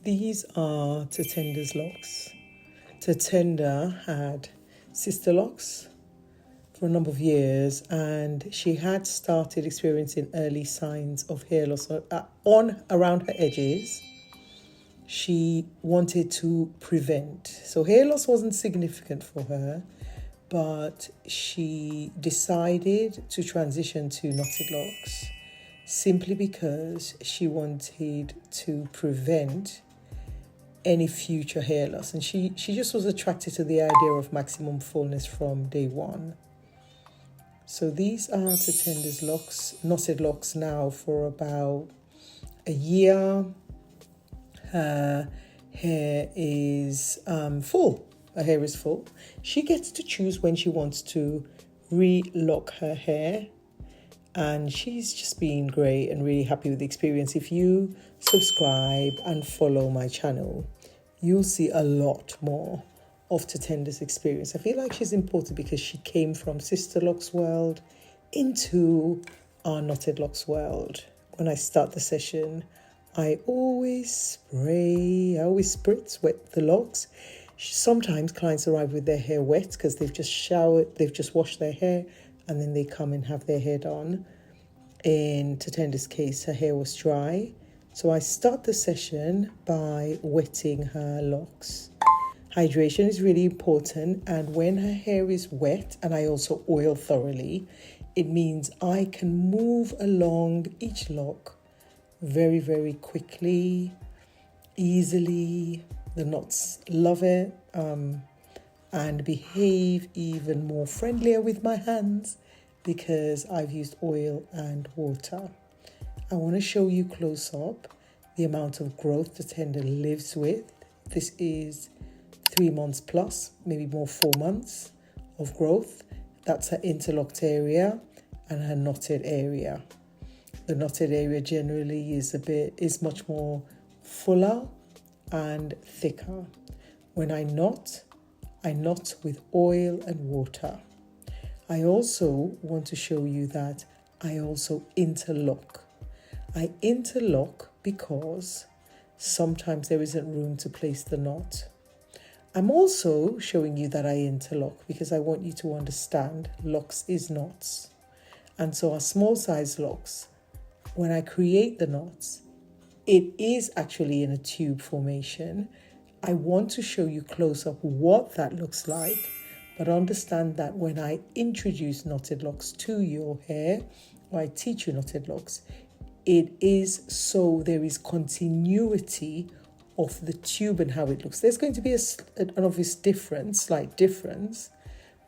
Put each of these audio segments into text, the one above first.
These are Tatenda's locks. Tatenda had Sisterlocks for a number of years, and she had started experiencing early signs of hair loss on around her edges. She wanted to prevent. So hair loss wasn't significant for her, but she decided to transition to Knotted Locs simply because she wanted to prevent any future hair loss. And she just was attracted to the idea of maximum fullness from day one. So these are Tatenda's locks, Knotted Locs now for about a year. Her hair is full. Her hair is full. She gets to choose when she wants to re-lock her hair. And she's just been great and really happy with the experience. If you subscribe and follow my channel, you'll see a lot more of Tatenda's experience. I feel like she's important because she came from Sisterlocks world into our Knotted Locs world. When I start the session, I always spritz wet the locks. Sometimes clients arrive with their hair wet because they've just showered, they've just washed their hair, and then they come and have their hair done. In Tatenda's case, her hair was dry. So I start the session by wetting her locks. Hydration is really important, and when her hair is wet, and I also oil thoroughly, it means I can move along each lock very, very quickly, easily. The knots love it, and behave even more friendlier with my hands because I've used oil and water. I want to show you close up the amount of growth Tatenda lives with. This is 3 months plus, maybe more 4 months of growth. That's her interlocked area and her knotted area. The knotted area generally is much more fuller and thicker. When I knot with oil and water. I also want to show you that I also interlock. I interlock because sometimes there isn't room to place the knot. I'm also showing you that I interlock because I want you to understand locks is knots. And so our small size locks, when I create the knots, it is actually in a tube formation. I want to show you close up what that looks like, but understand that when I introduce knotted locks to your hair, or I teach you knotted locks, it is so there is continuity of the tube and how it looks. There's going to be an obvious difference, slight difference,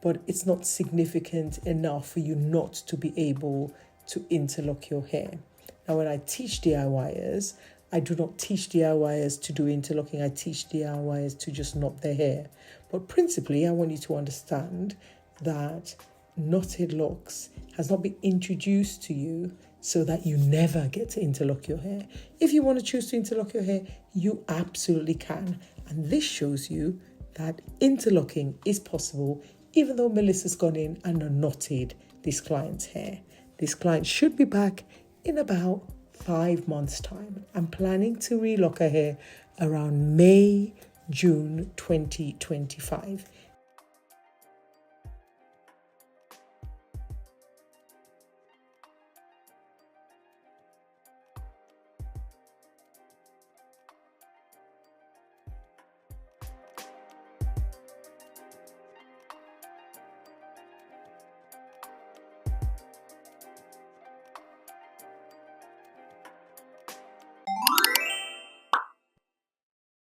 but it's not significant enough for you not to be able to interlock your hair. Now, when I teach DIYers, I do not teach DIYers to do interlocking. I teach DIYers to just knot their hair. But principally, I want you to understand that knotted locks has not been introduced to you so that you never get to interlock your hair. If you want to choose to interlock your hair, you absolutely can. And this shows you that interlocking is possible, even though Melissa's gone in and knotted this client's hair. This client should be back in about 5 months' time. I'm planning to relock her hair around May, June 2025.